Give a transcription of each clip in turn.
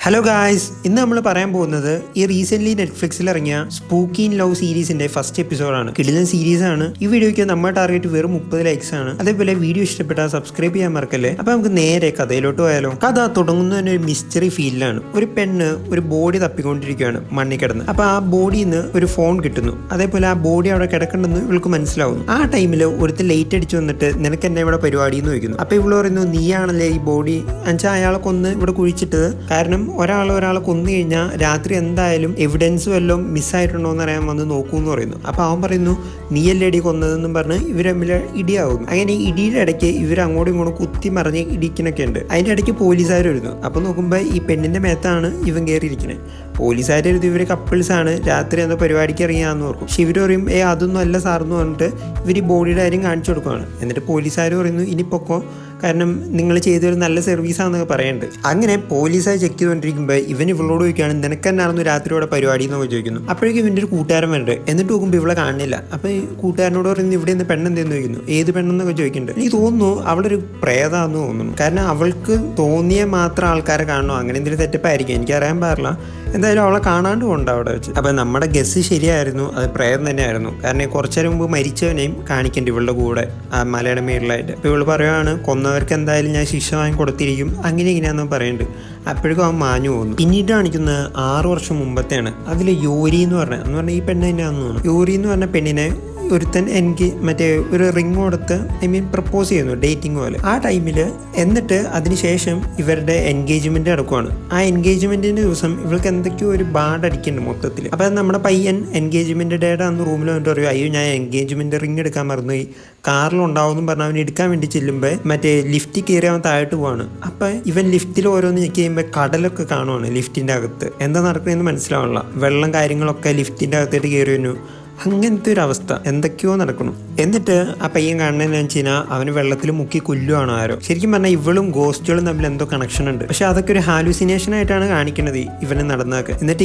Hello guys, ഇന്ന് നമ്മൾ പറയാൻ പോകുന്നത് ഈ റീസെന്റ് നെറ്റ്ഫ്ലിക്സിൽ ഇറങ്ങിയ സ്പൂക്കി ഇൻ ലവ് സീരീസിന്റെ ഫസ്റ്റ് എപ്പിസോഡാണ്. കിടിലൻ സീരീസ് ആണ്. ഈ വീഡിയോയ്ക്ക് നമ്മുടെ ടാർഗറ്റ് വെറും 30 ലൈക്സ് ആണ്. അതേപോലെ വീഡിയോ ഇഷ്ടപ്പെട്ടാൽ സബ്സ്ക്രൈബ് ചെയ്യാൻ മറക്കല്ലേ. അപ്പൊ നമുക്ക് നേരെ കഥയിലോട്ട് പോയാലോ. കഥ തുടങ്ങുന്നതിന് ഒരു മിസ്റ്ററി ഫീലിലാണ്. ഒരു പെണ്ണ് ഒരു ബോഡി തപ്പിക്കൊണ്ടിരിക്കുകയാണ് മണ്ണിൽ കിടന്ന്. അപ്പൊ ആ ബോഡിയിൽ നിന്ന് ഒരു ഫോൺ കിട്ടുന്നു. അതേപോലെ ആ ബോഡി അവിടെ കിടക്കണ്ടെന്ന് ഇവൾക്ക് മനസ്സിലാവുന്നു. ആ ടൈമിൽ ഒരുത്ത് ലേറ്റ് അടിച്ചു വന്നിട്ട് നിനക്ക് എന്നെ ഇവിടെ പരിപാടി എന്ന് ചോദിക്കുന്നു. അപ്പൊ ഇവള് പറയുന്നു, നീയാണല്ലേ ഈ ബോഡി എന്നുവെച്ചാൽ അയാളെ കൊന്ന് ഇവിടെ കുഴിച്ചിട്ടത്. കാരണം ഒരാളെ കൊന്നു കഴിഞ്ഞാൽ രാത്രി എന്തായാലും എവിഡൻസ് വല്ലതും മിസ്സായിട്ടുണ്ടോ എന്ന് അറിയാൻ വന്ന് നോക്കൂ എന്ന് പറയുന്നു. അപ്പോൾ അവൻ പറയുന്നു, നീയല്ലേ ഇടി കൊന്നതെന്നും പറഞ്ഞ് ഇവർ തമ്മിൽ ഇടിയാവുന്നു. അങ്ങനെ ഈ ഇടിയുടെ ഇടയ്ക്ക് ഇവർ അങ്ങോട്ടും ഇങ്ങോട്ടും കുത്തി മറിഞ്ഞ് ഇടിക്കണൊക്കെ ഉണ്ട്. അതിൻ്റെ ഇടയ്ക്ക് പോലീസുകാർ വരുന്നു. അപ്പോൾ നോക്കുമ്പോൾ ഈ പെണ്ണിൻ്റെ മേത്താണ് ഇവൻ കയറിയിരിക്കുന്നത്. പോലീസുകാർ എഴുതി ഇവർ കപ്പിൾസാണ്, രാത്രി എന്തോ പരിപാടിക്ക് ഇറങ്ങിയാന്ന് ഓർക്കും. പക്ഷെ ഇവർ പറയും, അതൊന്നും അല്ല സാറെന്ന് പറഞ്ഞിട്ട് ഇവർ ഈ ബോഡിയുടെ കാര്യം കാണിച്ചു കൊടുക്കുകയാണ്. എന്നിട്ട് പോലീസുകാർ പറയുന്നു, ഇനിയിപ്പൊക്കോ, കാരണം നിങ്ങൾ ചെയ്തൊരു നല്ല സർവീസാണെന്നൊക്കെ പറയുന്നുണ്ട്. അങ്ങനെ പോലീസായി ചെക്ക് ചെയ്തുകൊണ്ടിരിക്കുമ്പോൾ ഇവൻ ഇവളോട് ചോദിക്കുകയാണ്, നിനക്ക് തന്നെയാണെന്ന് രാത്രിയോടെ പരിപാടി എന്നൊക്കെ ചോദിക്കുന്നു. അപ്പോഴേക്കും ഇവൻ്റെ ഒരു കൂട്ടുകാരൻ വരുന്നുണ്ട്. എന്നിട്ട് നോക്കുമ്പോൾ ഇവളെ കാണില്ല. അപ്പോൾ ഈ കൂട്ടുകാരനോട് പറയുന്നു, ഇവിടെ നിന്ന് പെണ്ണെന്തെന്ന് ചോദിക്കുന്നു. ഏത് പെണ്ണെന്നൊക്കെ ചോദിക്കുന്നുണ്ട്. എനിക്ക് തോന്നുന്നു അവളൊരു പ്രേതാന്ന് തോന്നുന്നു. കാരണം അവൾക്ക് തോന്നിയ മാത്രം ആൾക്കാരെ കാണണോ, അങ്ങനെ എന്തെങ്കിലും സെറ്റപ്പായിരിക്കും, എനിക്കറിയാൻ പാടില്ല. എന്തായാലും അവളെ കാണാണ്ട് കൊണ്ട് അവിടെ വെച്ച്. അപ്പം നമ്മുടെ ഗസ് ശരിയായിരുന്നു, അത് പ്രേതം തന്നെയായിരുന്നു. കാരണം കുറച്ചു നേരം മുമ്പ് മരിച്ചവനെയും കാണിക്കേണ്ടി ഇവളുടെ കൂടെ ആ മലയുടെ മേളിലായിട്ട്. അപ്പോൾ ഇവള് പറയുകയാണ്, കൊന്നവർക്ക് എന്തായാലും ഞാൻ ശിക്ഷ വാങ്ങി കൊടുത്തിരിക്കും, അങ്ങനെ ഇങ്ങനെയാണെന്ന് പറയുന്നുണ്ട്. അപ്പോഴേക്കും അവൻ മാഞ്ഞു പോകുന്നു. പിന്നീട് കാണിക്കുന്നത് 6 വർഷം മുമ്പത്തെയാണ്. അതിൽ യോരി എന്ന് പറഞ്ഞാൽ ഈ പെണ്ണ് തന്നെയാണെന്ന് തോന്നുന്നു. യോരി എന്ന് പറഞ്ഞ പെണ്ണിനെ ഒരുത്തൻ എനിക്ക് ഒരു റിങ് കൊടുത്ത് പ്രപ്പോസ് ചെയ്യുന്നു, ഡേറ്റിംഗ് പോലെ. ആ ടൈമിൽ എന്നിട്ട് അതിനുശേഷം ഇവരുടെ എൻഗേജ്മെന്റ് നടക്കുവാണ്. ആ എൻഗേജ്മെന്റിന്റെ ദിവസം ഇവൾക്ക് എന്തൊക്കെയോ ഒരു ബാഡ് അടിക്കുന്നുണ്ട് മൊത്തത്തിൽ. അപ്പൊ നമ്മുടെ പയ്യൻ എൻഗേജ്മെന്റ് ഡേയുടെ അന്ന് റൂമിൽ വന്നിട്ട് പറയും, അയ്യോ ഞാൻ എൻഗേജ്മെന്റ് റിങ് എടുക്കാൻ മറന്നുപോയി, കാറിലുണ്ടാവും പറഞ്ഞ് അവൻ എടുക്കാൻ വേണ്ടി ചെല്ലുമ്പോൾ ലിഫ്റ്റിൽ കയറി അവൻ താഴോട്ട് പോവാണ്. അപ്പൊ ഇവൻ ലിഫ്റ്റിൽ ഓരോന്ന് ചെക്ക് ചെയ്യുമ്പോൾ കടലൊക്കെ കാണുവാണ് ലിഫ്റ്റിന്റെ അകത്ത്. എന്താ നടക്കുന്നതെന്ന് മനസ്സിലാവണില്ല. വെള്ളം കാര്യങ്ങളൊക്കെ ലിഫ്റ്റിന്റെ അകത്തേട്ട് കയറി വന്നു. അങ്ങനത്തെ ഒരു അവസ്ഥ, എന്തൊക്കെയോ നടക്കണം. എന്നിട്ട് ആ പയ്യൻ കാണുന്നതെന്ന് വെച്ച് കഴിഞ്ഞാൽ അവന് വെള്ളത്തിൽ മുക്കി കൊല്ലുവാണോ ആരോ. ശരിക്കും പറഞ്ഞാൽ ഇവളും ഗോസ്റ്റുകളും തമ്മിൽ എന്തോ കണക്ഷൻ ഉണ്ട്. പക്ഷെ അതൊക്കെ ഒരു ഹാലൂസിനേഷൻ ആയിട്ടാണ് കാണിക്കുന്നത് ഇവനെ നടന്നതൊക്കെ. എന്നിട്ട്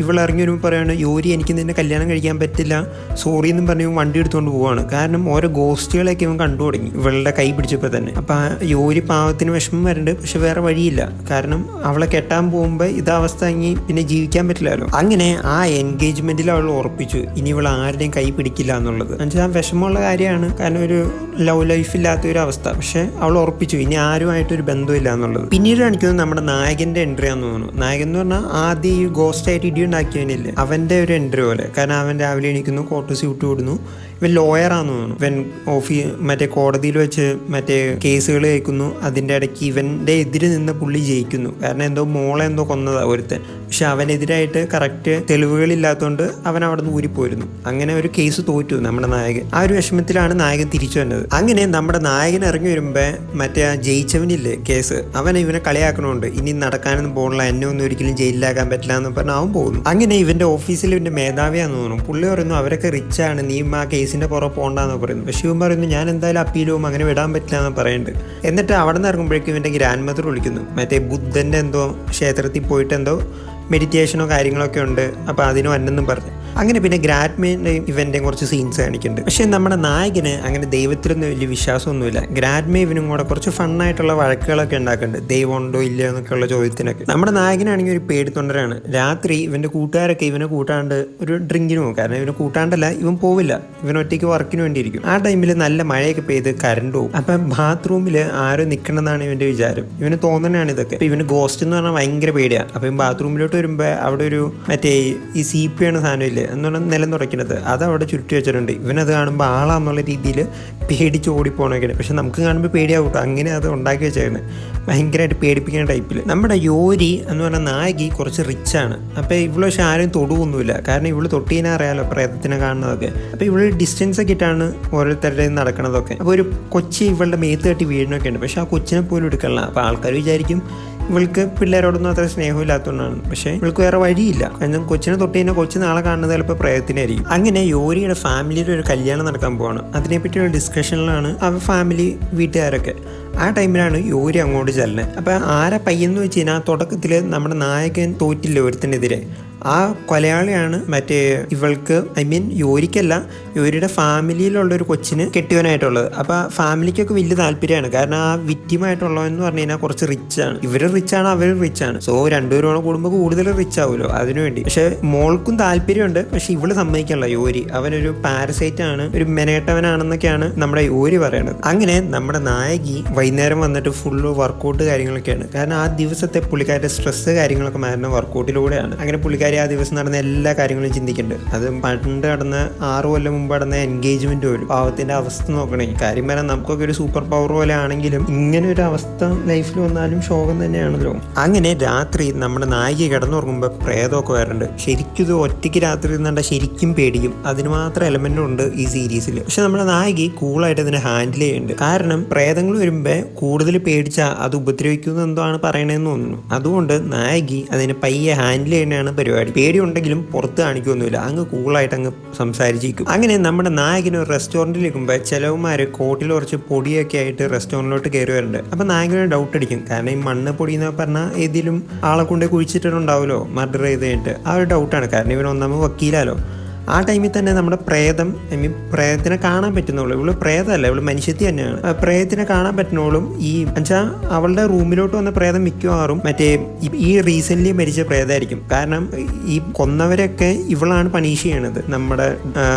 ഇവൾ ഇറങ്ങി വരുമ്പോൾ പറയാണ്, യോരി എനിക്ക് നിന്നെ കല്യാണം കഴിക്കാൻ പറ്റില്ല, സോറി എന്നും പറഞ്ഞ് വണ്ടി എടുത്തുകൊണ്ട് പോവാണ്. കാരണം ഓരോ ഗോസ്റ്റുകളൊക്കെ ഇവൻ കണ്ടു തുടങ്ങി ഇവളുടെ കൈ പിടിച്ചപ്പോൾ തന്നെ. അപ്പൊ യോരി പാവത്തിന് വിഷമം വരുന്നുണ്ട്. പക്ഷെ വേറെ വഴിയില്ല, കാരണം അവളെ കെട്ടാൻ പോകുമ്പോൾ ഇതവസ്ഥ അങ്ങി പിന്നെ ജീവിക്കാൻ പറ്റില്ലല്ലോ. അങ്ങനെ ആ എൻഗേജ്മെന്റിൽ അവൾ ഉറപ്പിച്ചു, ഇനി ഇവൾ ആരുടെയും കൈ പിടിക്കില്ല എന്നുള്ളത്. എന്നുവെച്ചാൽ വിഷമമുള്ള കാര്യമാണ്, കാരണം ഒരു ലവ് ലൈഫ് ഇല്ലാത്ത ഒരു അവസ്ഥ. പക്ഷെ അവൾ ഉറപ്പിച്ചു ഇനി ആരുമായിട്ടൊരു ബന്ധമില്ല എന്നുള്ളത്. പിന്നീട് കാണിക്കുന്നത് നമ്മുടെ നായകന്റെ എൻട്രി ആണെന്ന് തോന്നുന്നു. നായകൻ എന്ന് പറഞ്ഞാൽ ആദ്യം ഈ ഗോസ്റ്റ് ആയിട്ട് ഇടി ഉണ്ടാക്കിയവനില്ലേ, അവന്റെ ഒരു എൻട്രി പോലെ. കാരണം അവൻ രാവിലെ എണീക്കുന്നു, കോട്ട് സ്യൂട്ട് വിടുന്നു. ഇവൻ ലോയറാന്ന് തോന്നുന്നു. ഇവൻ കോടതിയിൽ വെച്ച് കേസുകൾ കേൾക്കുന്നു. അതിൻ്റെ ഇടയ്ക്ക് ഇവന്റെ എതിര് നിന്ന് പുള്ളി ജയിക്കുന്നു. കാരണം എന്തോ മോളെ എന്തോ കൊന്നതാ ഒരുത്തൻ. പക്ഷെ അവനെതിരായിട്ട് കറക്റ്റ് തെളിവുകളില്ലാത്തതുകൊണ്ട് അവൻ അവിടെ നിന്ന് ഊരിപ്പോയിരുന്നു. അങ്ങനെ ഒരു കേസ് തോറ്റു നമ്മുടെ നായകൻ. ആ ഒരു വിഷമത്തിലാണ് നായകൻ തിരിച്ചു വന്നത്. അങ്ങനെ നമ്മുടെ നായകൻ ഇറങ്ങി വരുമ്പോൾ ആ ജയിച്ചവനില്ലേ കേസ്, ഇവനെ കളിയാക്കണമുണ്ട്. ഇനി നടക്കാനൊന്നും പോകണില്ല, എന്നെ ഒന്നും ഒരിക്കലും ജയിലിലാക്കാൻ പറ്റില്ല എന്ന് പറഞ്ഞാൽ അവൻ പോകുന്നു. അങ്ങനെ ഇവന്റെ ഓഫീസിൽ ഇവന്റെ മേധാവിയാന്ന് തോന്നുന്നു. പുള്ളി പറയുന്നു, അവരൊക്കെ റിച്ച് ആണ്, നീ ആ കേസിന്റെ പുറം പോകണ്ടെന്ന് പറയുന്നു. പക്ഷെ ഇവൻ പറയുന്നു, ഞാൻ എന്തായാലും അപ്പീൽ പോകും, അങ്ങനെ വിടാൻ പറ്റില്ല എന്ന് പറയുന്നുണ്ട്. എന്നിട്ട് അവിടെ നിന്ന് ഇറങ്ങുമ്പോഴേക്കും ഇവന്റെ ഗ്രാൻഡ് മദർ വിളിക്കുന്നു. ബുദ്ധന്റെ എന്തോ ക്ഷേത്രത്തിൽ പോയിട്ട് എന്തോ മെഡിറ്റേഷനോ കാര്യങ്ങളൊക്കെ ഉണ്ട്, അപ്പോൾ അതിന് വന്നെന്നും പറഞ്ഞു. അങ്ങനെ പിന്നെ ഗ്രാൻഡ്മേൻ്റെയും ഇവൻ്റെയും കുറച്ച് സീൻസ് കാണിക്കുന്നുണ്ട്. പക്ഷെ നമ്മുടെ നായകന് അങ്ങനെ ദൈവത്തിലൊന്നും വലിയ വിശ്വാസമൊന്നുമില്ല. ഗ്രാൻഡ്മേ ഇവനും കൂടെ കുറച്ച് ഫണ്ണായിട്ടുള്ള വഴക്കുകളൊക്കെ ഉണ്ടാക്കുന്നുണ്ട്, ദൈവം ഉണ്ടോ ഇല്ലയോ എന്നൊക്കെയുള്ള ചോദ്യത്തിനൊക്കെ. നമ്മുടെ നായകനാണെങ്കിൽ ഒരു പേടിത്തൊണ്ടരാണ്. രാത്രി ഇവൻ്റെ കൂട്ടുകാരൊക്കെ ഇവനെ കൂട്ടാണ്ട് ഒരു ഡ്രിങ്കിന് പോകും. കാരണം ഇവനെ കൂട്ടാണ്ടല്ല, ഇവൻ പോവില്ല, ഇവൻ ഒറ്റയ്ക്ക് വർക്കിന് വേണ്ടിയിരിക്കും. ആ ടൈമിൽ നല്ല മഴയൊക്കെ പെയ്ത് കറണ്ട് പോകും. അപ്പം ബാത്റൂമിൽ ആരും നിൽക്കണമെന്നാണ് ഇവൻ്റെ വിചാരം. ഇവന് തോന്നണതാണ് ഇതൊക്കെ. അപ്പം ഇവന് ഗോസ്റ്റ് എന്ന് പറഞ്ഞാൽ ഭയങ്കര പേടിയാണ്. അപ്പം ബാത്റൂമിലോട്ട് വരുമ്പോൾ അവിടെ ഒരു ഈ സീപ്പ് ചെയ്യണ സാധനമില്ലേ എന്നുള്ള നിലം തുടയ്ക്കുന്നത്, അത് അവിടെ ചുരുട്ടി വെച്ചിട്ടുണ്ട്. ഇവനത് കാണുമ്പോൾ ആളാന്നുള്ള രീതിയിൽ പേടിച്ച് ഓടിപ്പോണൊക്കെയാണ്. പക്ഷെ നമുക്ക് കാണുമ്പോൾ പേടിയാവും കേട്ടോ, അങ്ങനെ അത് ഉണ്ടാക്കി വെച്ചേക്കുന്നത് ഭയങ്കരമായിട്ട് പേടിപ്പിക്കുന്ന ടൈപ്പിൽ. നമ്മുടെ യോരി എന്ന് പറഞ്ഞ നായകി കുറച്ച് റിച്ചാണ്. അപ്പോൾ ഇവള് പക്ഷെ ആരും തൊടുവൊന്നുമില്ല. കാരണം ഇവള് തൊട്ടീനെ അറിയാലോ പ്രേതത്തിനെ കാണുന്നതൊക്കെ. അപ്പോൾ ഇവള് ഡിസ്റ്റൻസ് ഒക്കെ ഇട്ടാണ് ഓരോരുത്തരുടെയും നടക്കണതൊക്കെ. അപ്പോൾ ഒരു കൊച്ചി ഇവളുടെ മേത്ത് തട്ടി വീഴണമൊക്കെ ഉണ്ട്. പക്ഷെ ആ കൊച്ചിനെ പോലും എടുക്കണില്ല. അപ്പോൾ ആൾക്കാർ വിചാരിക്കും ഇവൾക്ക് പിള്ളേരോടൊന്നും അത്ര സ്നേഹമില്ലാത്തതുകൊണ്ടാണ്. പക്ഷേ ഇവൾക്ക് വേറെ വഴിയില്ല. കാരണം കൊച്ചിനെ തൊട്ട് കഴിഞ്ഞാൽ കൊച്ചു നാളെ കാണുന്നത് ചിലപ്പോൾ പ്രയത്നമായിരിക്കും. അങ്ങനെ യോരിയുടെ ഫാമിലിയിൽ ഒരു കല്യാണം നടക്കാൻ പോവാണ്. അതിനെപ്പറ്റിയുള്ള ഡിസ്കഷനിലാണ് അവർ ഫാമിലി വീട്ടുകാരൊക്കെ. ആ ടൈമിലാണ് യോരി അങ്ങോട്ട് ചെല്ലുന്നത്. അപ്പം ആരാ പയ്യെന്ന് വെച്ച് കഴിഞ്ഞാൽ തുടക്കത്തിൽ നമ്മുടെ നായകൻ തോറ്റില്ല ഒരുത്തിനെതിരെ. ആ കൊലയാളിയാണ് മറ്റേ ഇവൾക്ക് യോരിക്കല്ല, യോരിയുടെ ഫാമിലിയിലുള്ള ഒരു കൊച്ചിന് കെട്ടിയവനായിട്ടുള്ളത്. അപ്പോൾ ഫാമിലിക്കൊക്കെ വലിയ താല്പര്യമാണ്. കാരണം ആ വിക്റ്റിമായിട്ടുള്ളതെന്ന് പറഞ്ഞു കഴിഞ്ഞാൽ കുറച്ച് റിച്ച് ആണ്. ഇവര് റിച്ച് ആണ്, അവർ റിച്ച് ആണ്. സോ രണ്ടുപേരോളം കൂടുമ്പോൾ കൂടുതൽ റിച്ച് ആവുമല്ലോ, അതിനുവേണ്ടി. പക്ഷെ മോൾക്കും താല്പര്യമുണ്ട്. പക്ഷെ ഇവള് സമ്മതിക്കല്ല. യോരി അവനൊരു പാരസൈറ്റ് ആണ്, ഒരു മെനേട്ടവനാണെന്നൊക്കെയാണ് നമ്മുടെ യോരി പറയണത്. അങ്ങനെ നമ്മുടെ നായകി വൈകുന്നേരം വന്നിട്ട് ഫുള്ള് വർക്കൗട്ട് കാര്യങ്ങളൊക്കെയാണ്. കാരണം ആ ദിവസത്തെ പുള്ളിക്കാരുടെ സ്ട്രെസ് കാര്യങ്ങളൊക്കെ മാറുന്ന വർക്കൗട്ടിലൂടെയാണ്. അങ്ങനെ പുള്ളിക്കാരി ആ ദിവസം നടന്ന എല്ലാ കാര്യങ്ങളും ചിന്തിക്കുന്നുണ്ട്. അത് പണ്ട് നടന്ന 6 കൊല്ലം മുമ്പ് നടന്ന എൻഗേജ്മെന്റ് പോലും. പാവത്തിന്റെ അവസ്ഥ നോക്കണേ. കാര്യം പറയാൻ നമുക്കൊക്കെ ഒരു സൂപ്പർ പവർ പോലെ ആണെങ്കിലും ഇങ്ങനെ ഒരു അവസ്ഥ ലൈഫിൽ വന്നാലും ശോകം തന്നെയാണല്ലോ. അങ്ങനെ രാത്രി നമ്മുടെ നായിക കിടന്നുറങ്ങുമ്പോൾ പ്രേതമൊക്കെ വരാറുണ്ട്. ശരിക്കും ഇത് ഒറ്റയ്ക്ക് രാത്രി നിന്നുണ്ട ശരിക്കും പേടിക്കും. അതിന് മാത്രം എലമെന്റും ഉണ്ട് ഈ സീരീസിൽ. പക്ഷെ നമ്മുടെ നായിക കൂളായിട്ട് അതിനെ ഹാൻഡിൽ ചെയ്യുന്നുണ്ട്. കാരണം പ്രേതങ്ങൾ വരുമ്പോൾ കൂടുതൽ പേടിച്ചാൽ അത് ഉപദ്രവിക്കുന്ന എന്തോ ആണ് പറയണതെന്ന് തോന്നുന്നു. അതുകൊണ്ട് നായകി അതിനെ പയ്യെ ഹാൻഡിൽ ചെയ്യുന്നതാണ് പരിപാടി. പേടി ഉണ്ടെങ്കിലും പുറത്ത് കാണിക്കൊന്നുമില്ല, അങ്ങ് കൂളായിട്ട് അങ്ങ് സംസാരിച്ചിരിക്കും. അങ്ങനെ നമ്മുടെ നായകന് ഒരു റെസ്റ്റോറൻറ്റിൽ നിൽക്കുമ്പോൾ ചിലവന്മാർ കോട്ടിൽ കുറച്ച് പൊടിയൊക്കെ ആയിട്ട് റെസ്റ്റോറൻറ്റിലോട്ട് കയറി വരുന്നുണ്ട്. അപ്പം നായകന് ഡൗട്ട് അടിക്കും. കാരണം ഈ മണ്ണ് പൊടി എന്ന് പറഞ്ഞാൽ ഏതെങ്കിലും ആളെ കൊണ്ട് കുഴിച്ചിട്ടുണ്ടാവുമല്ലോ മർഡർ ചെയ്ത് കഴിഞ്ഞിട്ട്. ആ ഒരു ഡൗട്ടാണ്. കാരണം ഇവൻ ഒന്നാമത് വക്കീലാലോ. ആ ടൈമിൽ തന്നെ നമ്മുടെ പ്രേതം പ്രേതത്തിനെ കാണാൻ പറ്റുന്നുള്ളൂ. ഇവള് പ്രേതമല്ല, ഇവള് മനുഷ്യത്തി തന്നെയാണ്. പ്രേതത്തിനെ കാണാൻ പറ്റുന്നോളും ഈ വെച്ചാൽ അവളുടെ റൂമിലോട്ട് വന്ന പ്രേതം മിക്കവാറും മറ്റേ ഈ റീസെന്റ് മരിച്ച പ്രേതമായിരിക്കും. കാരണം ഈ കൊന്നവരൊക്കെ ഇവളാണ് പണീഷ് ചെയ്യണത്, നമ്മുടെ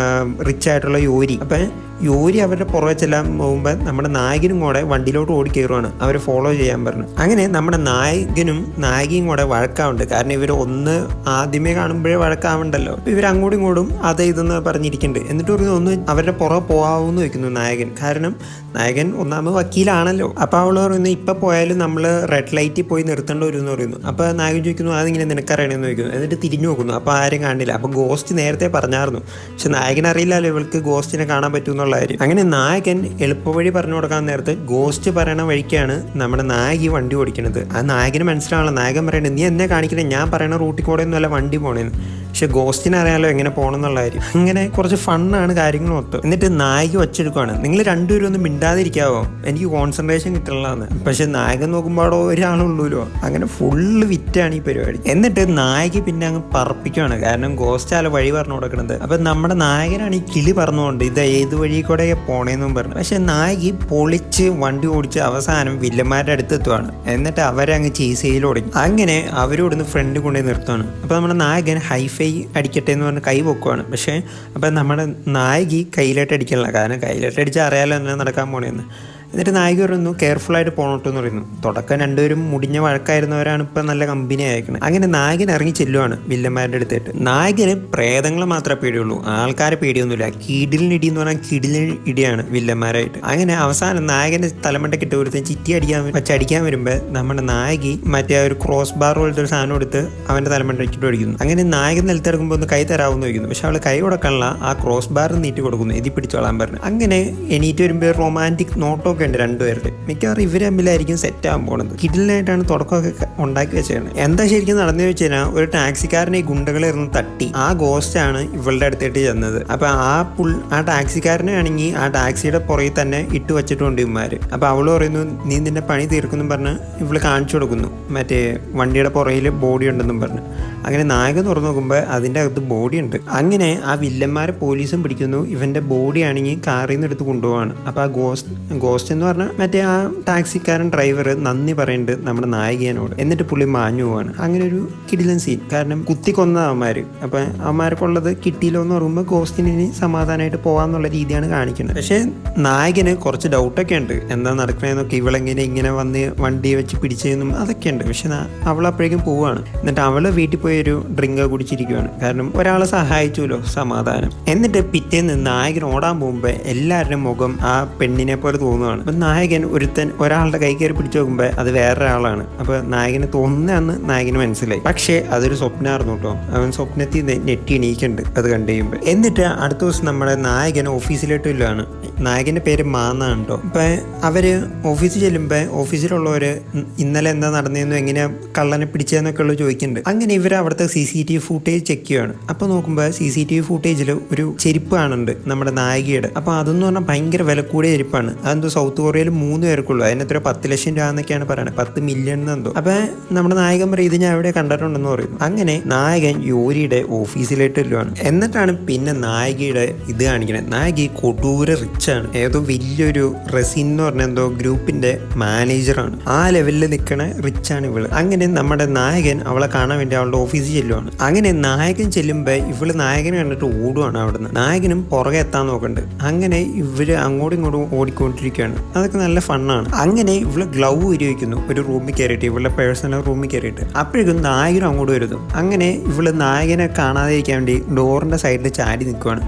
റിച്ച് ആയിട്ടുള്ള യോരി. അപ്പം യോരി അവരുടെ പുറകെ ചെല്ലാൻ പോകുമ്പോൾ നമ്മുടെ നായകനും കൂടെ വണ്ടിയിലോട്ട് ഓടി കയറുവാണ്, അവർ ഫോളോ ചെയ്യാൻ പറഞ്ഞു. അങ്ങനെ നമ്മുടെ നായകനും നായികയും കൂടെ വഴക്കാവുണ്ട്. കാരണം ഇവർ ഒന്ന് ആദ്യമേ കാണുമ്പോഴേ വഴക്കാവുണ്ടല്ലോ. ഇവർ അങ്ങോട്ടും ഇങ്ങോട്ടും അത് ഇതെന്ന് പറഞ്ഞിരിക്കുന്നുണ്ട്. എന്നിട്ട് ഒന്ന് അവരുടെ പുറകെ പോകാമെന്ന് വെക്കുന്നു നായകൻ. കാരണം നായകൻ ഒന്നാമത് വക്കീലാണല്ലോ. അപ്പോൾ അവൾ പറയുന്നു ഇപ്പം പോയാലും നമ്മൾ റെഡ് ലൈറ്റിൽ പോയി നിർത്തേണ്ട വരും എന്ന് പറയുന്നു. അപ്പോൾ നായകൻ ചോദിക്കുന്നു അതിങ്ങനെ നിനക്കറിയണമെന്ന് ചോദിക്കുന്നു. എന്നിട്ട് തിരിഞ്ഞു നോക്കുന്നു. അപ്പോൾ ആരും കാണില്ല. അപ്പോൾ ഗോസ്റ്റ് നേരത്തെ പറഞ്ഞായിരുന്നു. പക്ഷെ നായകൻ അറിയില്ലല്ലോ ഇവൾക്ക് ഗോസ്റ്റിനെ കാണാൻ പറ്റുമെന്നുള്ള കാര്യം. അങ്ങനെ നായകൻ എളുപ്പവഴി പറഞ്ഞു കൊടുക്കാൻ നേരത്ത് ഗോസ്റ്റ് പറയണ വഴിക്കാണ് നമ്മുടെ നായകി വണ്ടി ഓടിക്കുന്നത്. ആ നായകന് മനസ്സിലാവണം. നായകൻ പറയണത് നീ എന്നെ കാണിക്കണേ, ഞാൻ പറയണ റൂട്ടിൽ കൂടെ ഒന്നും അല്ല വണ്ടി പോണേന്ന്. പക്ഷെ ഗോസ്റ്റിന് അറിയാലോ എങ്ങനെ പോകണം എന്നുള്ള കാര്യം. അങ്ങനെ കുറച്ച് ഫണ്ണാണ് കാര്യങ്ങൾ മൊത്തം. എന്നിട്ട് നായിക വച്ചെടുക്കുകയാണ്, നിങ്ങൾ രണ്ടുപേരും ഒന്ന് മിണ്ടാതിരിക്കാവോ, എനിക്ക് കോൺസെൻട്രേഷൻ കിട്ടണതാണ്. പക്ഷെ നായകൻ നോക്കുമ്പോൾ ഒരാളുള്ളൂല്ലോ. അങ്ങനെ ഫുള്ള് വിറ്റാണ് ഈ പരിപാടി. എന്നിട്ട് നായിക പിന്നെ അങ്ങ് പറപ്പിക്കുകയാണ്. കാരണം ഗോസ്റ്റ് ആല വഴി പറഞ്ഞു കൊടുക്കണത്. അപ്പൊ നമ്മുടെ നായകനാണ് ഈ കിളി പറഞ്ഞുകൊണ്ട് ഇത് ഏത് വഴി കൂടെ പോണേന്നും പറഞ്ഞു. പക്ഷെ നായിക പൊളിച്ച് വണ്ടി ഓടിച്ച് അവസാനം വില്ലന്മാരുടെ അടുത്ത് എത്തുവാണ്. എന്നിട്ട് അവരെ അങ്ങ് ചേസ് ചെയ്യൽ തുടങ്ങി. അങ്ങനെ അവരോടൊന്ന് ഫ്രണ്ട് കൊണ്ടുപോയി നിർത്തുകയാണ്. അപ്പൊ നമ്മുടെ നായകൻ ഹൈഫൈ അടിക്കട്ടെ എന്ന് പറഞ്ഞ് കൈ പൊക്കുവാണ്. പക്ഷെ അപ്പം നമ്മുടെ നായികി കയ്യിലായിട്ട് അടിക്കണില്ല. കാരണം കയ്യിലായിട്ട് അടിച്ചാൽ അറിയാലോ എന്നാ നടക്കാൻ പോണേന്ന്. എന്നിട്ട് നായിക പറയുന്നു കെയർഫുള്ളായിട്ട് പോകണോട്ടോ എന്ന് പറയുന്നു. തുടക്കം രണ്ടുപേരും മുടിഞ്ഞ വഴക്കായിരുന്നവരാണ് ഇപ്പം നല്ല കമ്പനി അയക്കുന്നത്. അങ്ങനെ നായകൻ ഇറങ്ങി ചെല്ലുവാണ് വില്ലന്മാരുടെ അടുത്തായിട്ട്. നായകന് പ്രേതങ്ങളെ മാത്രമേ പേടിയുള്ളൂ, ആൾക്കാരെ പേടിയൊന്നുമില്ല. കിടിലിനിടി എന്ന് പറഞ്ഞാൽ കിടിലിന് ഇടിയാണ് വില്ലന്മാരായിട്ട്. അങ്ങനെ അവസാനം നായകന്റെ തലമണ്ടയ്ക്ക് ഇട്ട് ഒരുത്തൻ ചിറ്റി അടിക്കാൻ വരുമ്പോൾ നമ്മുടെ നായകി മറ്റേ ഒരു ക്രോസ് ബാർ പോലത്തെ ഒരു സാധനം എടുത്ത് അവന്റെ തലമണ്ടയ്ക്കിട്ട് അടിക്കുന്നു. അങ്ങനെ നായകൻ നിലത്തിറക്കുമ്പോൾ ഒന്ന് കൈ തരാമെന്ന് ചോദിക്കുന്നു. പക്ഷെ അവൾ കൈ കൊടുക്കാനുള്ള ആ ക്രോസ് ബാർ നീട്ടി കൊടുക്കുന്നു, എതി പിടിച്ചോളാൻ പറഞ്ഞു. അങ്ങനെ എണീറ്റ് വരുമ്പോൾ റൊമാൻറ്റിക് നോട്ടോ ഉണ്ട് രണ്ടുപേരുടെ. മിക്കവാറും ഇവർ തമ്മിലായിരിക്കും സെറ്റ് ആകാൻ പോകുന്നത്. കിടിലായിട്ടാണ് തുടക്കമൊക്കെ ഉണ്ടാക്കി വെച്ചേക്കുന്നത്. എന്താ ശരിക്കും നടന്നു വെച്ച് കഴിഞ്ഞാൽ ഒരു ടാക്സിക്കാരനെ ഈ ഗുണ്ടകളെ ഇരുന്ന് തട്ടി ആ ഗോസ്റ്റാണ് ഇവളുടെ അടുത്തേട്ട് ചെന്നത്. അപ്പൊ ആ ടാക്സിക്കാരനെ ആണെങ്കിൽ ആ ടാക്സിയുടെ പുറകിൽ തന്നെ ഇട്ട് വെച്ചിട്ടുണ്ട് ഇവന്മാര്. അപ്പൊ അവള് പറയുന്നു നീ നിന്റെ പണി തീർക്കുന്നു പറഞ്ഞ് ഇവള് കാണിച്ചു കൊടുക്കുന്നു മറ്റേ വണ്ടിയുടെ പുറകിൽ ബോഡി ഉണ്ടെന്നും പറഞ്ഞു. അങ്ങനെ നായകൻ തുറന്നു നോക്കുമ്പോൾ അതിൻ്റെ അകത്ത് ബോഡി ഉണ്ട്. അങ്ങനെ ആ വില്ലന്മാരെ പോലീസും പിടിക്കുന്നു. ഇവന്റെ ബോഡി ആണെങ്കിൽ കാറിൽ നിന്ന് എടുത്ത് കൊണ്ടുപോവാണ്. അപ്പൊ ആ ഗോസ്റ്റ് എന്ന് പറഞ്ഞാൽ മറ്റേ ആ ടാക്സിക്കാരൻ ഡ്രൈവർ നന്ദി പറയുന്നുണ്ട് നമ്മുടെ നായികനോട്. എന്നിട്ട് പുള്ളി മാഞ്ഞു പോവാണ്. അങ്ങനെ ഒരു കിടിലൻ സീൻ. കാരണം കുത്തി കൊന്ന അവന്മാര്. അപ്പൊ അവന്മാർക്കുള്ളത് കിട്ടിയില്ലോ എന്ന് പറയുമ്പോൾ ഗോസ്റ്റിന് ഇനി സമാധാനമായിട്ട് പോവാന്നുള്ള രീതിയാണ് കാണിക്കുന്നത്. പക്ഷെ നായകന് കുറച്ച് ഡൗട്ടൊക്കെ ഉണ്ട്, എന്താ നടക്കണേന്നൊക്കെ. ഇവളെങ്ങനെ ഇങ്ങനെ വന്ന് വണ്ടി വെച്ച് പിടിച്ചതെന്നും അതൊക്കെ ഉണ്ട്. പക്ഷെ അവൾ അപ്പോഴേക്കും പോവാണ്. എന്നിട്ട് അവള് വീട്ടിൽ പോയി ഒരു ഡ്രിങ്ക് കുടിച്ചിരിക്കുകയാണ്. കാരണം ഒരാളെ സഹായിച്ചുല്ലോ, സമാധാനം. എന്നിട്ട് പിറ്റേന്ന് നായകൻ ഓടാൻ പോകുമ്പോൾ എല്ലാവരുടെയും മുഖം ആ പെണ്ണിനെ പോലെ തോന്നുകയാണ്. അപ്പൊ നായകൻ ഒരാളുടെ കൈ കയറി പിടിച്ചു നോക്കുമ്പോൾ അത് വേറൊരാളാണ്. അപ്പൊ നായകന് തോന്നുന്നതെന്ന് നായകന് മനസ്സിലായി. പക്ഷേ അതൊരു സ്വപ്നമായിരുന്നു കേട്ടോ. അവൻ സ്വപ്നത്തിൽ ഞെട്ടി എണീക്കുന്നുണ്ട് അത് കണ്ടു കഴിയുമ്പോൾ. എന്നിട്ട് അടുത്ത ദിവസം നമ്മുടെ നായകൻ ഓഫീസിലോട്ടില്ലാണ്. നായകന്റെ പേര് മാന്നാണ് കേട്ടോ. അപ്പൊ അവര് ഓഫീസിൽ ചെല്ലുമ്പോൾ ഓഫീസിലുള്ളവര് ഇന്നലെ എന്താ നടന്നതെന്നും എങ്ങനെയാ കള്ളനെ പിടിച്ചതെന്നൊക്കെ ഉള്ളത് ചോദിക്കുന്നുണ്ട്. അങ്ങനെ ഇവർ അവിടുത്തെ CCTV ഫുട്ടേജ് ചെക്ക് ചെയ്യുകയാണ്. അപ്പൊ നോക്കുമ്പോൾ CCTV ഫുട്ടേജിൽ ഒരു ചെരുപ്പ് കാണുന്നുണ്ട് നമ്മുടെ നായികയുടെ. അപ്പൊ അതെന്ന് പറഞ്ഞാൽ ഭയങ്കര വില കൂടിയ ചെരുപ്പാണ്. അതെന്തോ സൗത്ത് സൗത്ത് കൊറിയയിൽ 3 പേർക്കുള്ളൂ. അതിനെത്ര 10 ലക്ഷം രൂപ എന്നൊക്കെയാണ് പറയുന്നത്, 10 മില്യൺ എന്തോ. അപ്പൊ നമ്മുടെ നായകൻ പറയും ഇത് ഞാൻ എവിടെ കണ്ടിട്ടുണ്ടെന്ന് പറയുന്നു. അങ്ങനെ നായകൻ യോരിയുടെ ഓഫീസിലേക്ക് ചെല്ലുവാണ്. എന്നിട്ടാണ് പിന്നെ നായികയുടെ ഇത് കാണിക്കണത്. നായിക കൊടൂര റിച്ച് ആണ്, ഏതോ വലിയൊരു റെസിൻ എന്ന് പറഞ്ഞ എന്തോ ഗ്രൂപ്പിന്റെ മാനേജറാണ്. ആ ലെവലിൽ നിൽക്കണ റിച്ച് ആണ് ഇവള്. അങ്ങനെ നമ്മുടെ നായകൻ അവളെ കാണാൻ വേണ്ടി അവളുടെ ഓഫീസിൽ ചെല്ലുവാണ്. അങ്ങനെ നായകൻ ചെല്ലുമ്പോ ഇവള് നായകനെ കണ്ടിട്ട് ഓടുവാണ്. അവിടുന്ന് നായകനും പുറകെ എത്താൻ നോക്കുന്നുണ്ട്. അങ്ങനെ ഇവര് അങ്ങോട്ടും ഇങ്ങോട്ടും ഓടിക്കൊണ്ടിരിക്കുകയാണ്. അതൊക്കെ നല്ല ഫണ്ണാണ്. അങ്ങനെ ഇവള് ഗ്ലൗ ഉപയോഗിക്കുന്നു ഒരു റൂമിൽ കയറിയിട്ട്, ഇവളുടെ പേഴ്സണൽ റൂമിൽ കയറിയിട്ട്. അപ്പോഴേക്കും നായകനും അങ്ങോട്ട് വരുന്നു. അങ്ങനെ ഇവള് നായകനെ കാണാതിരിക്കാൻ വേണ്ടി ഡോറിന്റെ സൈഡിൽ ചാടി നിൽക്കുവാണ്.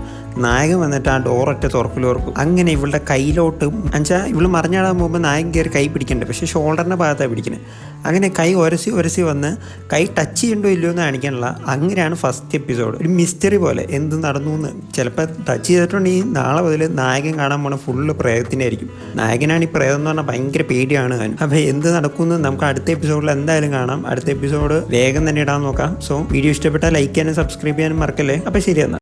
നായകൻ വന്നിട്ട് ആ ഡോറൊറ്റ തുറക്കും. അങ്ങനെ ഇവളുടെ കയ്യിലോട്ട് എന്നുവെച്ചാൽ ഇവള് മറിഞ്ഞാടാൻ പോകുമ്പോൾ നായകൻ കയറി കൈ പിടിക്കണ്ടേ, പക്ഷേ ഷോൾഡറിൻ്റെ ഭാഗത്താണ് പിടിക്കുന്നത്. അങ്ങനെ കൈ ഉരസി വന്ന് കൈ ടച്ച് ചെയ്യണ്ടോ ഇല്ലയോ എന്ന് കാണിക്കാനുള്ള. അങ്ങനെയാണ് ഫസ്റ്റ് എപ്പിസോഡ്. ഒരു മിസ്റ്ററി പോലെ എന്ത് നടന്നു എന്ന്. ചിലപ്പോൾ ടച്ച് ചെയ്തിട്ടുണ്ടെങ്കിൽ നാളെ മുതൽ നായകൻ കാണാൻ പോണ ഫുള്ള് പ്രേതത്തിൻ്റെ ആയിരിക്കും. നായകനാണ് ഈ പ്രേതം എന്ന് പറഞ്ഞാൽ ഭയങ്കര പേടിയാണ് അവൻ. അപ്പോൾ എന്ത് നടക്കുമെന്ന് നമുക്ക് അടുത്ത എപ്പിസോഡിൽ എന്തായാലും കാണാം. അടുത്ത എപ്പിസോഡ് വേഗം തന്നെ ഇടാൻ നോക്കാം. സോ വീഡിയോ ഇഷ്ടപ്പെട്ടാൽ ലൈക്ക് ചെയ്യാനും സബ്സ്ക്രൈബ് ചെയ്യാനും മറക്കല്ലേ. അപ്പോൾ ശരി എന്നാൽ.